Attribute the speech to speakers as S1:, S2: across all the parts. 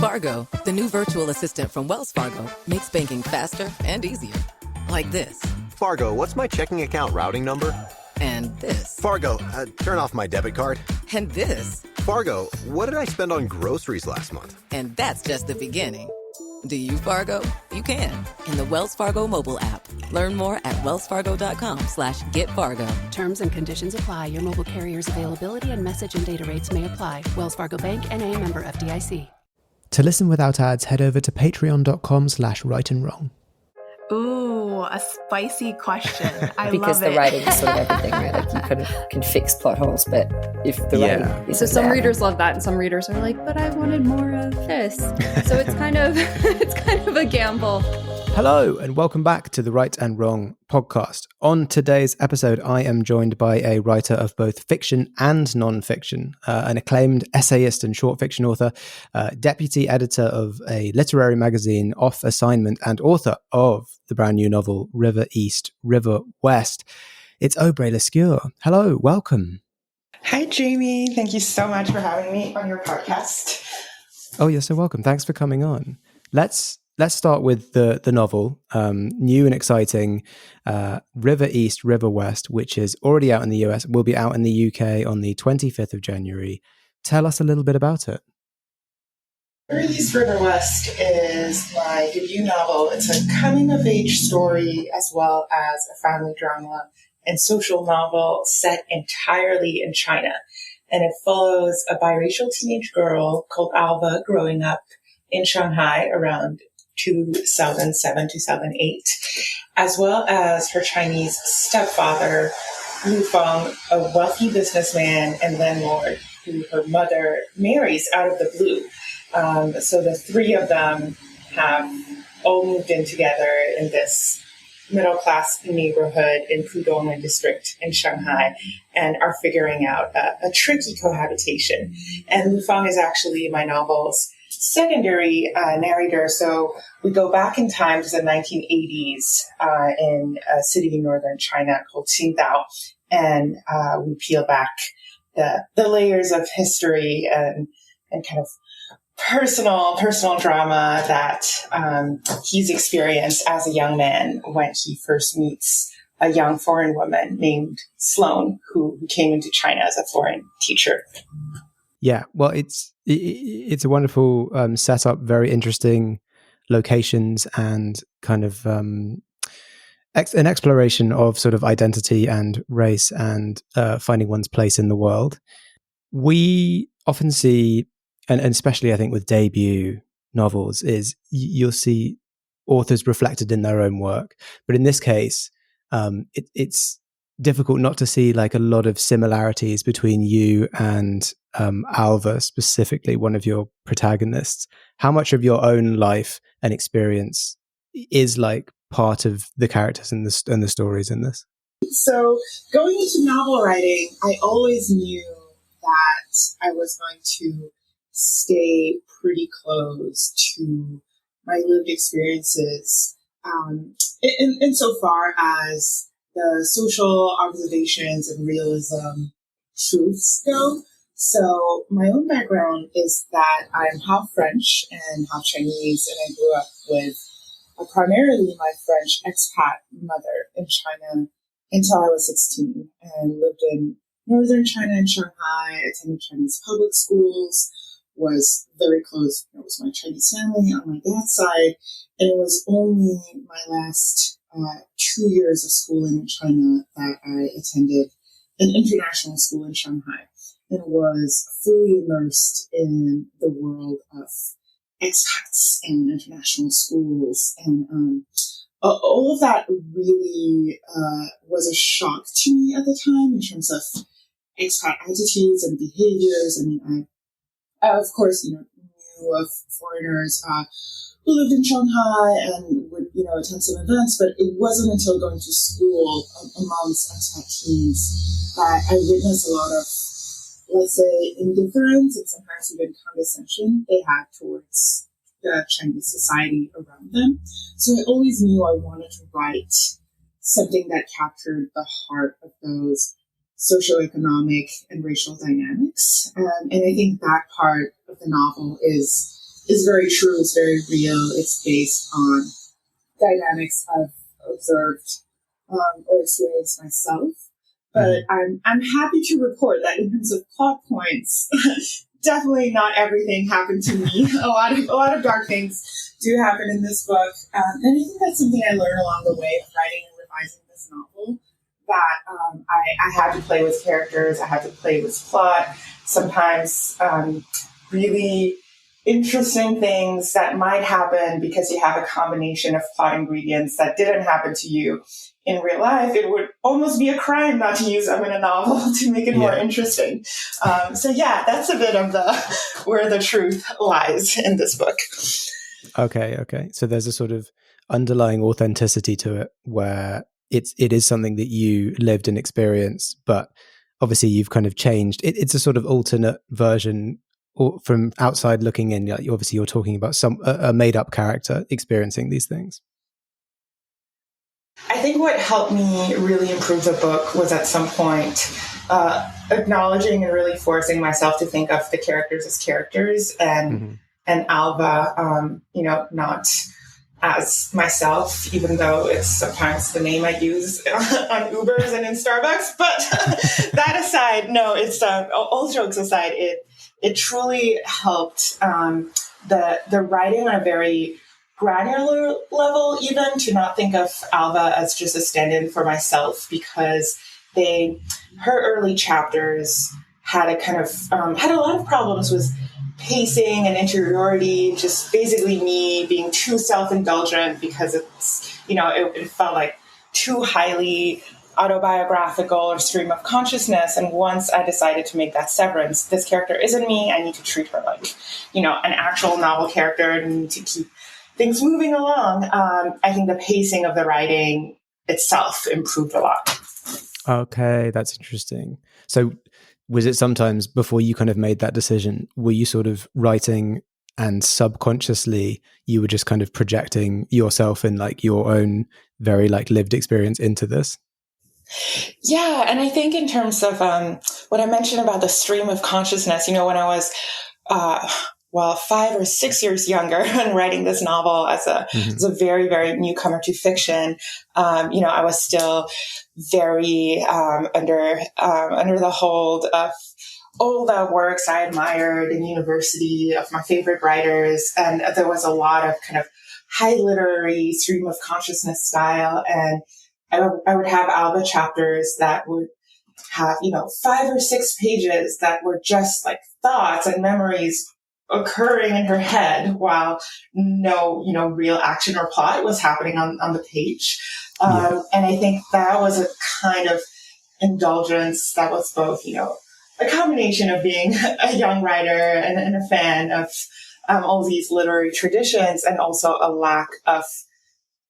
S1: Fargo, the new virtual assistant from Wells Fargo, makes banking faster and easier. Like this.
S2: Fargo, what's my checking account routing number?
S1: And this.
S2: Fargo, turn off my debit card.
S1: And this.
S2: Fargo, what did I spend on groceries last month?
S1: And that's just the beginning. Do you, Fargo? You can. In the Wells Fargo mobile app. Learn more at wellsfargo.com/getfargo.
S3: Terms and conditions apply. Your mobile carrier's availability and message and data rates may apply. Wells Fargo Bank, N.A., member FDIC.
S4: To listen without ads, head over to patreon.com/rightandwrong.
S5: Ooh, a spicy question. I
S6: because
S5: love
S6: the
S5: it.
S6: writing is sort of everything, right? Like you kind of can fix plot holes, but if the writing isn't
S7: so some
S6: there,
S7: readers love that, and some readers are like, "But I wanted more of this." So it's kind of a gamble.
S4: Hello, and welcome back to the Right and Wrong podcast. On today's episode, I am joined by a writer of both fiction and non-fiction, an acclaimed essayist and short fiction author, deputy editor of a literary magazine, Off Assignment, and author of the brand new novel River East, River West. It's Aube Rey Lescure. Hello, welcome.
S8: Hi, Jamie. Thank you so much for having me on your podcast.
S4: Oh, you're so welcome. Thanks for coming on. Let's start with the novel, new and exciting, River East, River West, which is already out in the US, will be out in the UK on the 25th of January. Tell us a little bit about it.
S8: River East, River West is my debut novel. It's a coming-of-age story as well as a family drama and social novel set entirely in China. And it follows a biracial teenage girl called Alva growing up in Shanghai around 2007, 2008, as well as her Chinese stepfather, Lu Feng, a wealthy businessman and landlord who her mother marries out of the blue. So the three of them have all moved in together in this middle-class neighborhood in Pudong district in Shanghai and are figuring out a tricky cohabitation. And Lu Feng is actually my novel's secondary narrator. So we go back in time to the 1980s in a city in northern China called Qingdao, and we peel back the layers of history and kind of personal drama that he's experienced as a young man when he first meets a young foreign woman named Sloane, who came into China as a foreign teacher.
S4: Yeah, well, it's a wonderful setup, very interesting locations, and kind of an exploration of sort of identity and race and finding one's place in the world. We often see, and especially I think with debut novels, is you'll see authors reflected in their own work. But in this case, it's difficult not to see like a lot of similarities between you and Alva, specifically one of your protagonists. How much of your own life and experience is like part of the characters and the stories in this?
S8: So going into novel writing, I always knew that I was going to stay pretty close to my lived experiences, insofar as the social observations and realism truths go. So my own background is that I'm half French and half Chinese, and I grew up with primarily my French expat mother in China until I was 16, and lived in northern China in Shanghai, attended Chinese public schools, was very close with my Chinese family on my dad's side, and it was only my last 2 years of schooling in China that I attended an international school in Shanghai and was fully immersed in the world of expats and international schools. And all of that really was a shock to me at the time in terms of expat attitudes and behaviors. I mean, I of course, knew of foreigners who lived in Shanghai and would, attend some events, but it wasn't until going to school amongst expat teens that I witnessed a lot of, let's say, indifference and sometimes even condescension they had towards the Chinese society around them. So I always knew I wanted to write something that captured the heart of those socioeconomic and racial dynamics. And I think that part of the novel is is very true. It's very real. It's based on dynamics I've observed or experienced myself. But I'm happy to report that in terms of plot points, definitely not everything happened to me. A lot of dark things do happen in this book, and I think that's something I learned along the way of writing and revising this novel. That I had to play with characters, I had to play with plot. Sometimes really interesting things that might happen because you have a combination of plot ingredients that didn't happen to you in real life. It would almost be a crime not to use them in a novel to make it more interesting. So yeah, that's a bit of where the truth lies in this book.
S4: Okay. So there's a sort of underlying authenticity to it where it is something that you lived and experienced, but obviously you've kind of changed. It's a sort of alternate version or from outside looking in. Obviously you're talking about a made up character experiencing these things.
S8: I think what helped me really improve the book was at some point acknowledging and really forcing myself to think of the characters as characters and Alva, not as myself, even though it's sometimes the name I use on Ubers and in Starbucks. But that aside, no, it's all jokes aside, it truly helped the writing on a very granular level, even to not think of Alva as just a stand-in for myself, because her early chapters had a kind of had a lot of problems with pacing and interiority, just basically me being too self-indulgent because it's, it felt like too highly autobiographical or stream of consciousness. And once I decided to make that severance, this character isn't me. I need to treat her like, an actual novel character and to keep things moving along. I think the pacing of the writing itself improved a lot.
S4: Okay, that's interesting. So was it sometimes before you kind of made that decision, were you sort of writing and subconsciously you were just kind of projecting yourself and like your own very like lived experience into this?
S8: Yeah. And I think in terms of what I mentioned about the stream of consciousness, when I was 5 or 6 years younger and writing this novel as a very, very newcomer to fiction, I was still very under the hold of all the works I admired in university, of my favorite writers. And there was a lot of kind of high literary stream of consciousness style. And I would have Alba chapters that would have, 5 or 6 pages that were just like thoughts and memories occurring in her head while no, real action or plot was happening on the page. And I think that was a kind of indulgence that was both, a combination of being a young writer and a fan of all these literary traditions, and also a lack of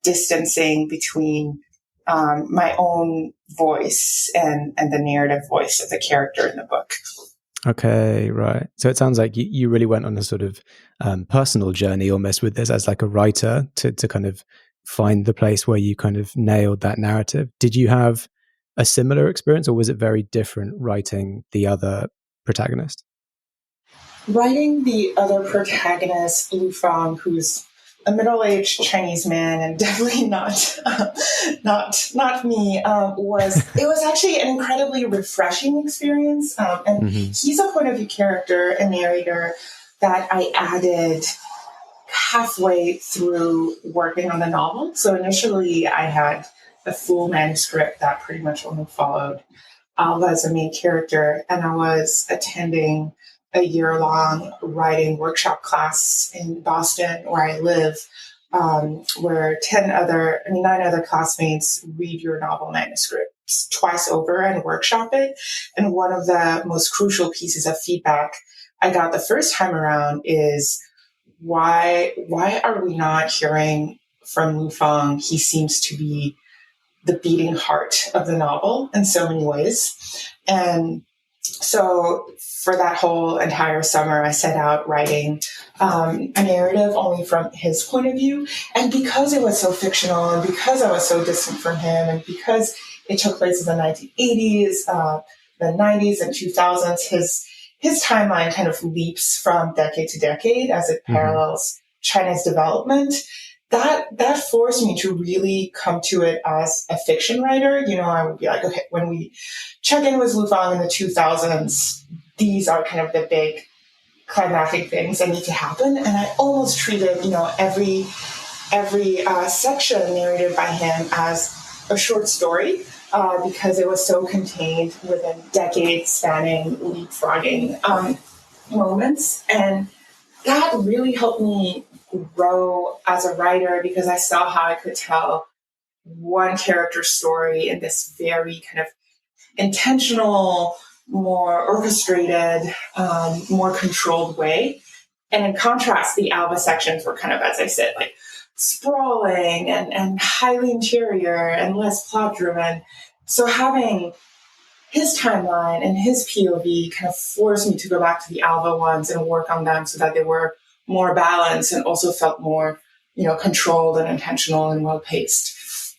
S8: distancing between my own voice and the narrative voice of the character in the book.
S4: Okay, right. So it sounds like you really went on a sort of personal journey almost with this as like a writer to kind of find the place where you kind of nailed that narrative. Did you have a similar experience, or was it very different writing the other protagonist?
S8: Writing the other protagonist, Lu Fang, who's a middle-aged Chinese man and definitely not me, was actually an incredibly refreshing experience. And he's a point of view character and narrator that I added halfway through working on the novel. So initially I had a full manuscript that pretty much only followed Alva as a main character, and I was attending a year-long writing workshop class in Boston, where I live, where 9 other classmates read your novel manuscripts twice over and workshop it. And one of the most crucial pieces of feedback I got the first time around is, why are we not hearing from Lu Fang? He seems to be the beating heart of the novel in so many ways. And so for that whole entire summer, I set out writing a narrative only from his point of view. And because it was so fictional, and because I was so distant from him, and because it took place in the 1980s, the 90s and 2000s, his his timeline kind of leaps from decade to decade as it parallels China's development. That forced me to really come to it as a fiction writer. You know, I would be like, okay, when we check in with Lu Fang in the 2000s, these are kind of the big climactic things that need to happen. And I almost treated, you know, every section narrated by him as a short story because it was so contained within decade-spanning leapfrogging moments. And that really helped me grow as a writer because I saw how I could tell one character story in this very kind of intentional, more orchestrated, more controlled way. And in contrast, the Aube sections were kind of, as I said, like sprawling and highly interior and less plot driven. So having his timeline and his POV kind of forced me to go back to the Aube ones and work on them so that they were more balanced and also felt more, you know, controlled and intentional and well paced.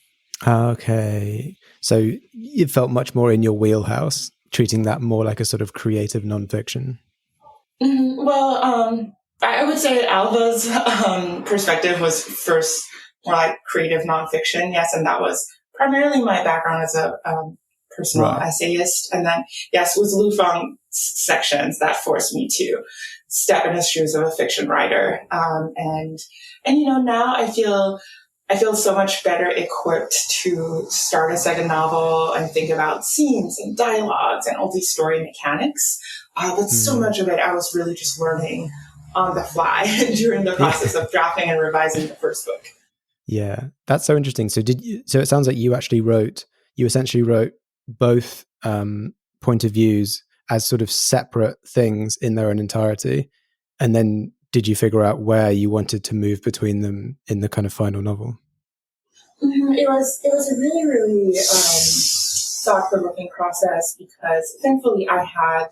S4: Okay. So it felt much more in your wheelhouse, treating that more like a sort of creative nonfiction.
S8: Well, I would say Alva's perspective was first more like creative nonfiction, yes, and that was primarily my background as a personal essayist. And then, yes, with Lu Fang's sections that forced me to step in the shoes of a fiction writer. And you know, now I feel so much better equipped to start a second novel and think about scenes and dialogues and all these story mechanics. But so much of it, I was really just learning on the fly during the process of drafting and revising the first book.
S4: Yeah, that's so interesting. So it sounds like you essentially wrote both point of views as sort of separate things in their own entirety. And then did you figure out where you wanted to move between them in the kind of final novel?
S8: It was a really, really thought-provoking process because thankfully I had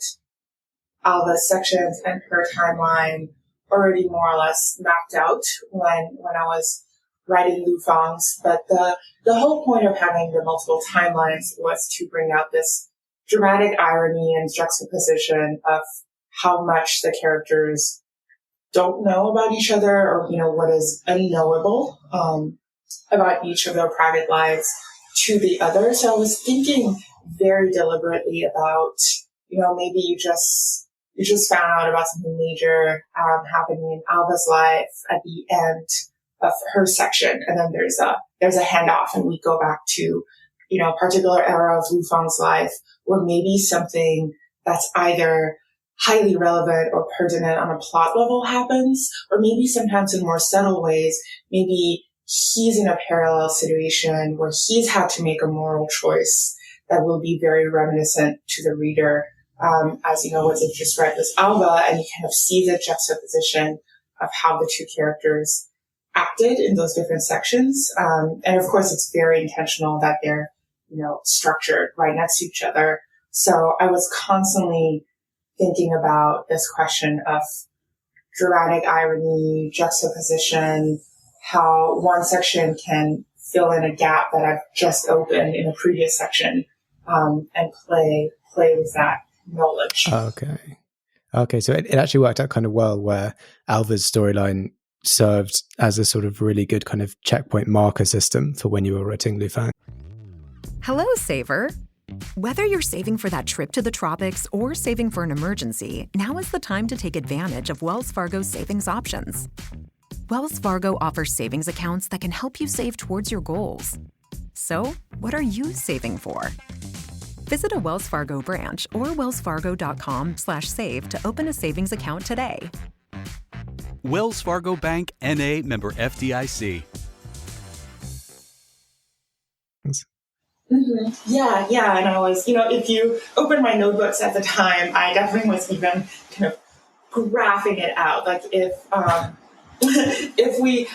S8: Alva's sections and her timeline already more or less mapped out when I was writing Lu Fang's. But the whole point of having the multiple timelines was to bring out this dramatic irony and juxtaposition of how much the characters don't know about each other, or, you know, what is unknowable about each of their private lives to the other. So I was thinking very deliberately about, you know, maybe you just found out about something major happening in Alva's life at the end of her section, and then there's a handoff, and we go back to, you know, a particular era of Lu Fang's life where maybe something that's either highly relevant or pertinent on a plot level happens, or maybe sometimes in more subtle ways, maybe he's in a parallel situation where he's had to make a moral choice that will be very reminiscent to the reader. As you know, once you've just read this Alva, and you kind of see the juxtaposition of how the two characters acted in those different sections. And of course, it's very intentional that they're, you know, structured right next to each other. So I was constantly thinking about this question of dramatic irony, juxtaposition, how one section can fill in a gap that I've just opened in a previous section, and play with that knowledge. Okay. So it actually worked out kind of well, where Alva's storyline served as a sort of really good kind of checkpoint marker system for when you were writing Lu Fang.
S9: Hello, saver. Whether you're saving for that trip to the tropics or saving for an emergency, now is the time to take advantage of Wells Fargo's savings options. Wells Fargo offers savings accounts that can help you save towards your goals. So, what are you saving for? Visit a Wells Fargo branch or wellsfargo.com/save to open a savings account today.
S10: Wells Fargo Bank, N.A., member FDIC.
S8: Yeah. And I was, you know, if you open my notebooks at the time, I definitely was even kind of graphing it out. Like if we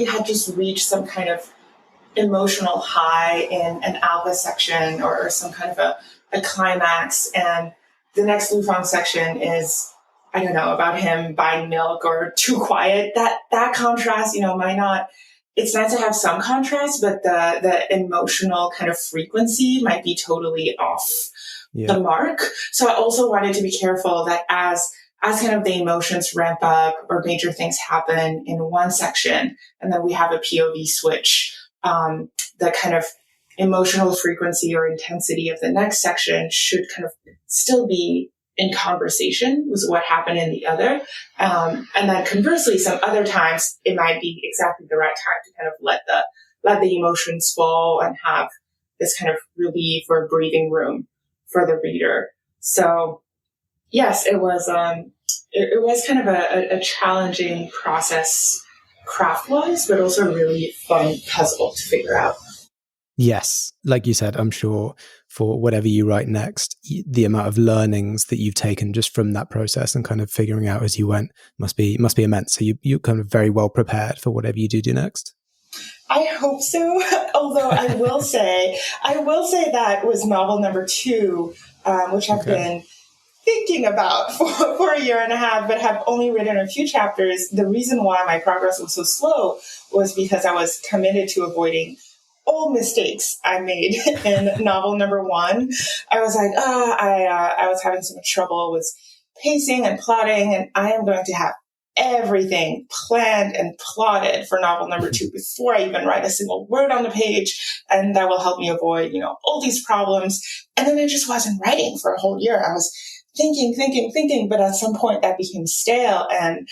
S8: had just reached some kind of emotional high in an Alva section or some kind of a climax, and the next Lu Fang section is, I don't know, about him buying milk or too quiet, that contrast, you know, might not, it's nice to have some contrast, but the emotional kind of frequency might be totally off the mark. So I also wanted to be careful that as kind of the emotions ramp up or major things happen in one section, and then we have a POV switch, the kind of emotional frequency or intensity of the next section should kind of still be in conversation with what happened in the other. And then conversely, some other times it might be exactly the right time to kind of let the emotions fall and have this kind of relief or breathing room for the reader. So yes, it was kind of a challenging process craft-wise, but also a really fun puzzle to figure out.
S4: Yes, like you said, I'm sure for whatever you write next, the amount of learnings that you've taken just from that process and kind of figuring out as you went must be immense. So you're kind of very well prepared for whatever you do next.
S8: I hope so. Although I will say that was novel number 2, which I've been thinking about for a year and a half, but have only written a few chapters. The reason why my progress was so slow was because I was committed to avoiding all mistakes I made in novel number 1. I was like, I was having so much trouble with pacing and plotting, and I am going to have everything planned and plotted for novel number 2 before I even write a single word on the page. And that will help me avoid, all these problems. And then I just wasn't writing for a whole year. I was thinking, but at some point that became stale. And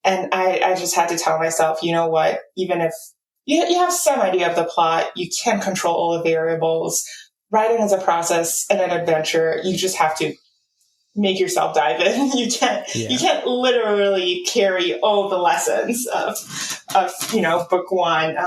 S8: I just had to tell myself, you know what, even if you have some idea of the plot, you can't control all the variables. Writing is a process and an adventure. You just have to make yourself dive in. You can't literally carry all the lessons of book 1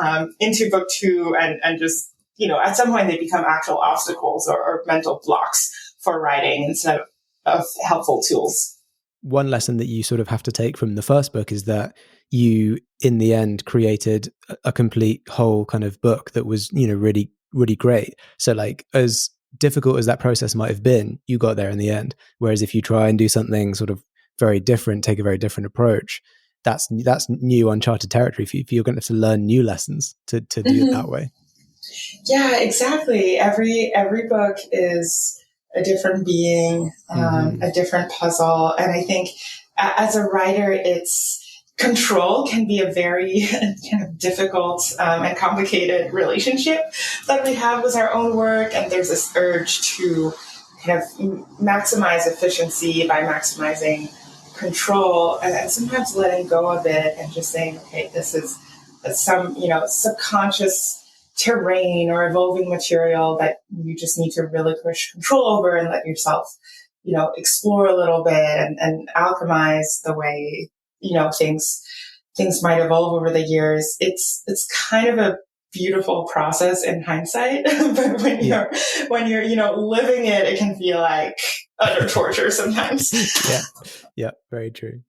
S8: into book 2 and just, at some point they become actual obstacles or mental blocks for writing instead of helpful tools.
S4: One lesson that you sort of have to take from the first book is that you, in the end, created a complete whole kind of book that was, really, really great. So like, as difficult as that process might have been, you got there in the end. Whereas if you try and do something sort of very different, take a very different approach, that's new, uncharted territory for you. You're going to have to learn new lessons to do it that way. Yeah,
S8: exactly. Every book is a different being, a different puzzle. And I think as a writer, control can be a very kind of difficult and complicated relationship that we have with our own work. And there's this urge to kind of maximize efficiency by maximizing control, and sometimes letting go of it and just saying, okay, this is some, subconscious terrain or evolving material that you just need to relinquish control over and let yourself, explore a little bit and alchemize the way, things might evolve over the years. It's kind of a beautiful process in hindsight, but when you're living it, it can feel like utter torture sometimes.
S4: Yeah, very true.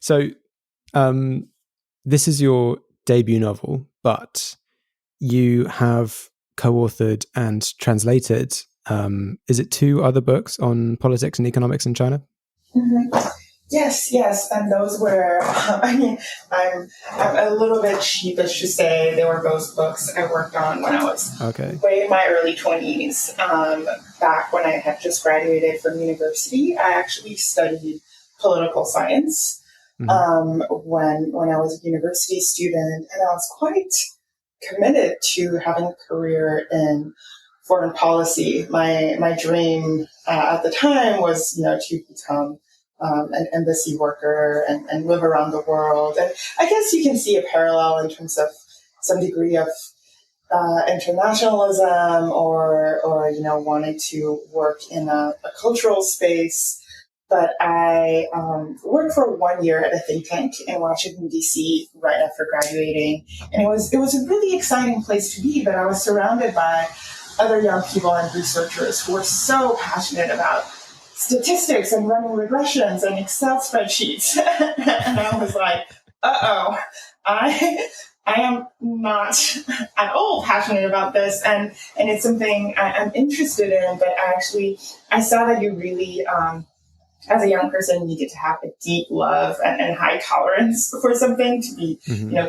S4: So, this is your debut novel, but you have co-authored and translated, is it 2 other books on politics and economics in China?
S8: Mm-hmm. Yes. And those were, I'm a little bit sheepish to say they were both books I worked on when I was way in my early 20s. Back when I had just graduated from university, I actually studied political science when I was a university student, and I was quite committed to having a career in foreign policy. My dream at the time was, to become an embassy worker and live around the world. And I guess you can see a parallel in terms of some degree of internationalism or wanting to work in a cultural space. But I worked for 1 year at a think tank in Washington, D.C. right after graduating. And it was a really exciting place to be, but I was surrounded by other young people and researchers who were so passionate about statistics and running regressions and Excel spreadsheets. And I was like, I am not at all passionate about this. And it's something I'm interested in, but I saw that you really, as a young person, you get to have a deep love and high tolerance for something to be,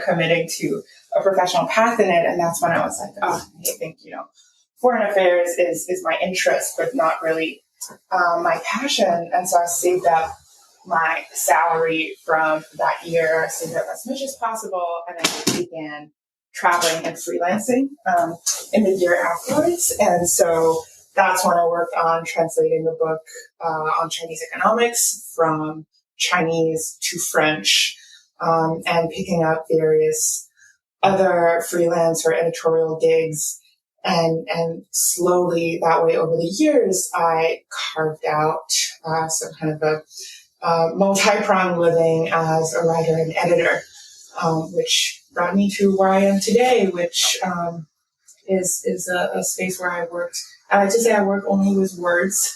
S8: committing to a professional path in it. And that's when I was like, I think, foreign affairs is my interest, but not really my passion. And so I saved up my salary from that year, saved up as much as possible, and I began traveling and freelancing in the year afterwards. And so that's when I worked on translating the book on Chinese economics from Chinese to French, and picking up various other freelance or editorial gigs. And slowly that way over the years, I carved out some kind of a multi-pronged living as a writer and editor, which brought me to where I am today, which is a space where I worked. I like to say I work only with words,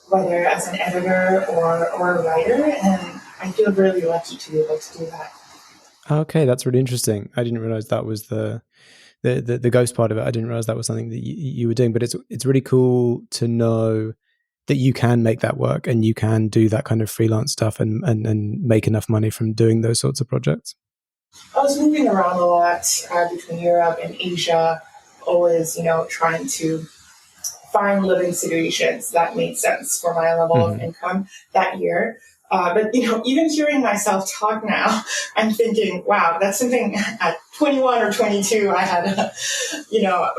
S8: whether as an editor or a writer, and I feel really lucky to be able to do that.
S4: Okay, that's really interesting. I didn't realize that was the ghost part of it. I didn't realize that was something that you were doing, but it's really cool to know that you can make that work and you can do that kind of freelance stuff and make enough money from doing those sorts of projects.
S8: I was moving around a lot between Europe and Asia, always, trying to find living situations that made sense for my level of income that year. But, even hearing myself talk now, I'm thinking, wow, that's something at 21 or 22 I had,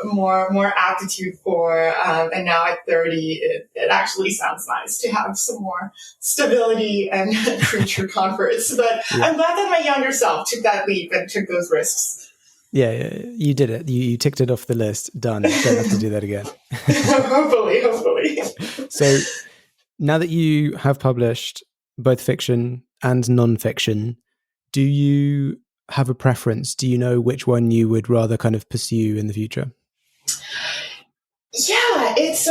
S8: more aptitude for. And now at 30, it actually sounds nice to have some more stability and creature comforts. But yeah. I'm glad that my younger self took that leap and took those risks.
S4: Yeah, you did it. You ticked it off the list. Done. Don't have to do that again.
S8: Hopefully.
S4: So now that you have published both fiction and non-fiction, do you have a preference? Do you know which one you would rather kind of pursue in the future?
S8: Yeah, it's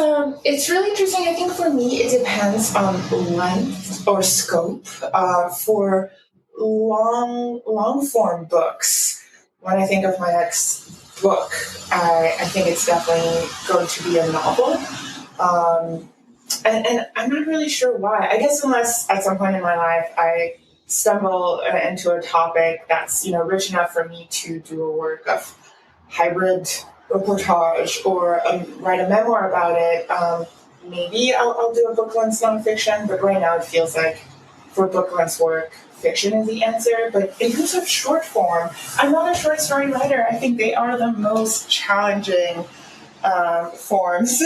S8: really interesting. I think for me, it depends on length or scope. For long form books, when I think of my next book, I think it's definitely going to be a novel. And I'm not really sure why. I guess unless at some point in my life I stumble into a topic that's, rich enough for me to do a work of hybrid reportage or write a memoir about it, maybe I'll do a book length nonfiction. But right now it feels like for book length work, fiction is the answer. But in terms of short form, I'm not a short story writer. I think they are the most challenging forms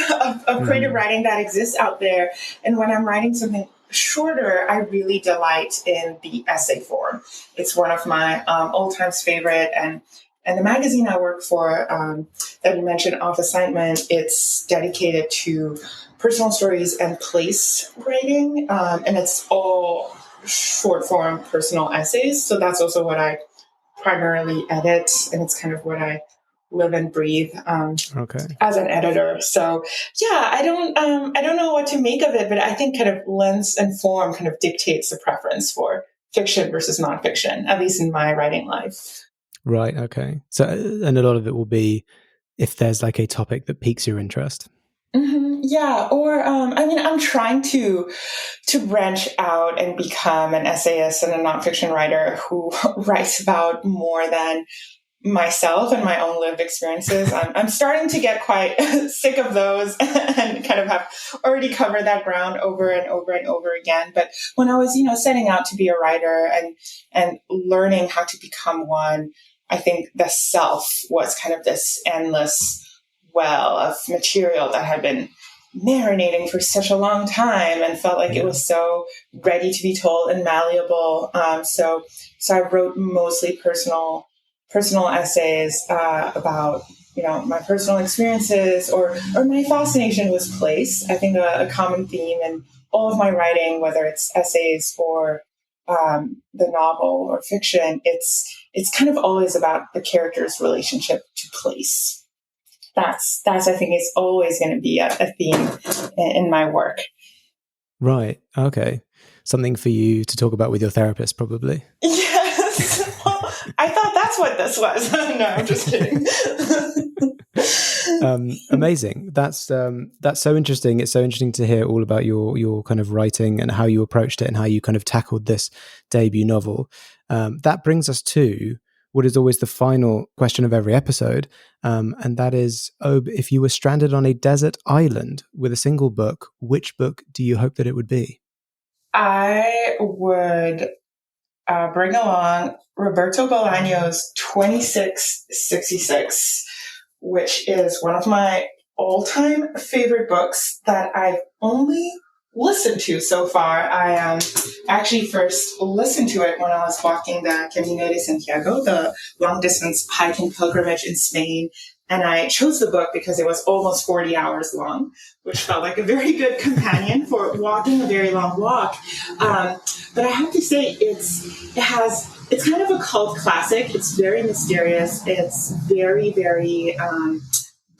S8: of creative writing that exists out there. And when I'm writing something shorter, I really delight in the essay form. It's one of my old times favorite. And the magazine I work for that you mentioned, Off Assignment, it's dedicated to personal stories and place writing. And it's all short form personal essays. So that's also what I primarily edit. And it's kind of what I live and breathe as an editor. So yeah, I don't know what to make of it, but I think kind of length and form kind of dictates the preference for fiction versus nonfiction, at least in my writing life.
S4: Right. Okay. So, and a lot of it will be if there's like a topic that piques your interest.
S8: Yeah. Or, I'm trying to branch out and become an essayist and a nonfiction writer who writes about more than myself and my own lived experiences. I'm starting to get quite sick of those and kind of have already covered that ground over and over and over again. But when I was, setting out to be a writer and learning how to become one, I think the self was kind of this endless well of material that had been marinating for such a long time and felt like it was so ready to be told and malleable. So I wrote mostly personal essays about, my personal experiences or my fascination with place. I think a common theme in all of my writing, whether it's essays or the novel or fiction, it's kind of always about the character's relationship to place. That's I think is always going to be a theme in my work. Right. Okay. Something for you to talk about with your therapist, probably. Yes. Well, I thought that's what this was. No, I'm just kidding. Amazing. That's so interesting. It's so interesting to hear all about your kind of writing and how you approached it and how you kind of tackled this debut novel. That brings us to
S4: what is always the final question of every episode. And that is, Aube, if you were stranded on a desert island with a single book, which book do you hope that it would be?
S8: I would bring along Roberto Bolaño's 2666, which is one of my all-time favorite books that I've only listened to so far. I actually first listened to it when I was walking the Camino de Santiago, the long-distance hiking pilgrimage in Spain. And I chose the book because it was almost 40 hours long, which felt like a very good companion for walking a very long walk. But I have to say, it's kind of a cult classic. It's very mysterious. It's very, very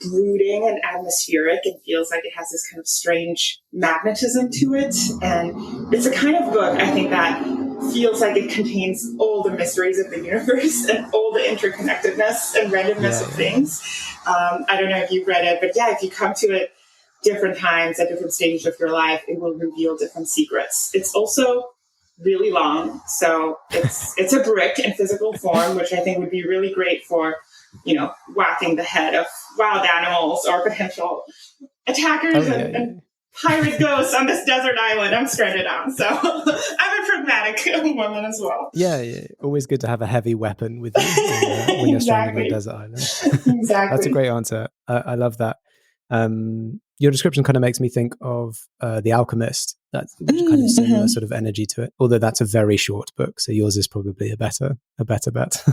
S8: brooding and atmospheric, and feels like it has this kind of strange magnetism to it. And it's a kind of book, I think, that feels like it contains all the mysteries of the universe and all the interconnectedness and randomness of things. I don't know if you've read it, but if you come to it different times at different stages of your life, it will reveal different secrets. It's also really long, so it's a brick in physical form, which I think would be really great for, whacking the head of wild animals or potential attackers and pirate ghosts on this desert island I'm stranded on. So I'm a pragmatic woman as well.
S4: Yeah. Always good to have a heavy weapon with you when you're stranded on a desert island.
S8: Exactly.
S4: That's a great answer. I love that. Your description kind of makes me think of The Alchemist. That's kind of similar sort of energy to it. Although that's a very short book, so yours is probably a better bet.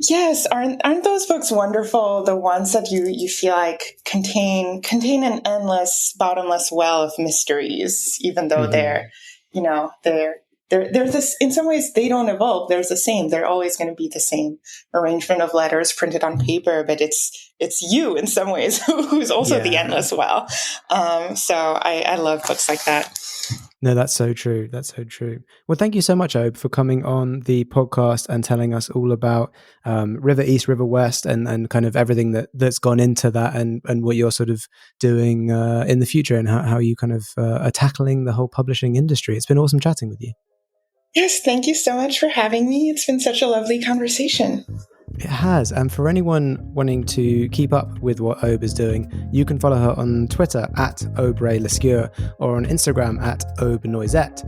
S8: Yes, aren't those books wonderful? The ones that you feel like contain an endless, bottomless well of mysteries, even though they're this, in some ways they don't evolve. They're the same. They're always going to be the same arrangement of letters printed on paper, but it's you in some ways who's also the endless well. So I love books like that.
S4: No, that's so true. Well, thank you so much, Aube, for coming on the podcast and telling us all about River East, River West, and kind of everything that's gone into that, and what you're sort of doing in the future, and how you kind of are tackling the whole publishing industry. It's been awesome chatting with you.
S8: Yes, thank you so much for having me. It's been such a lovely conversation.
S4: It has. And for anyone wanting to keep up with what Aube is doing, you can follow her on Twitter at Aube Rey Lescure, or on Instagram at Aube Noisette.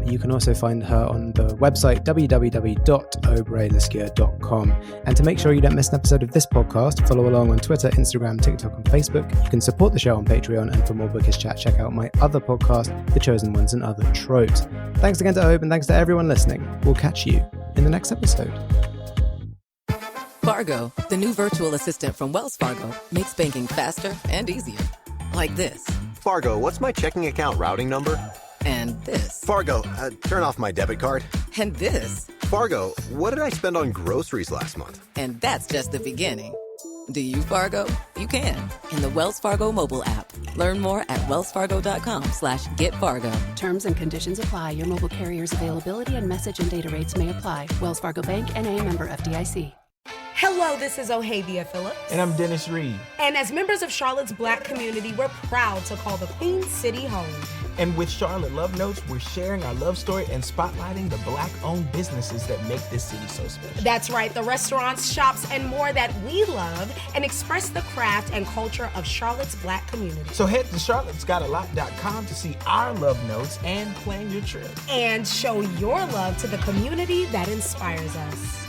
S4: You can also find her on the website www.aubreylescure.com. And to make sure you don't miss an episode of this podcast, follow along on Twitter, Instagram, TikTok, and Facebook. You can support the show on Patreon, and for more bookish chat, check out my other podcast, The Chosen Ones and Other Tropes. Thanks again to Aube, and thanks to everyone listening. We'll catch you in the next episode.
S1: Fargo, the new virtual assistant from Wells Fargo, makes banking faster and easier. Like this.
S2: Fargo, what's my checking account routing number?
S1: And this.
S2: Fargo, turn off my debit card.
S1: And this.
S2: Fargo, what did I spend on groceries last month?
S1: And that's just the beginning. Do you, Fargo? You can. In the Wells Fargo mobile app. Learn more at wellsfargo.com/getfargo.
S3: Terms and conditions apply. Your mobile carrier's availability and message and data rates may apply. Wells Fargo Bank, N.A., member FDIC.
S11: Hello, this is Ohavia Phillips.
S12: And I'm Dennis Reed.
S11: And as members of Charlotte's Black community, we're proud to call the Queen City home.
S12: And with Charlotte Love Notes, we're sharing our love story and spotlighting the Black-owned businesses that make this city so special.
S11: That's right, the restaurants, shops, and more that we love and express the craft and culture of Charlotte's Black community.
S12: So head to charlottesgotalot.com to see our love notes and plan your trip.
S11: And show your love to the community that inspires us.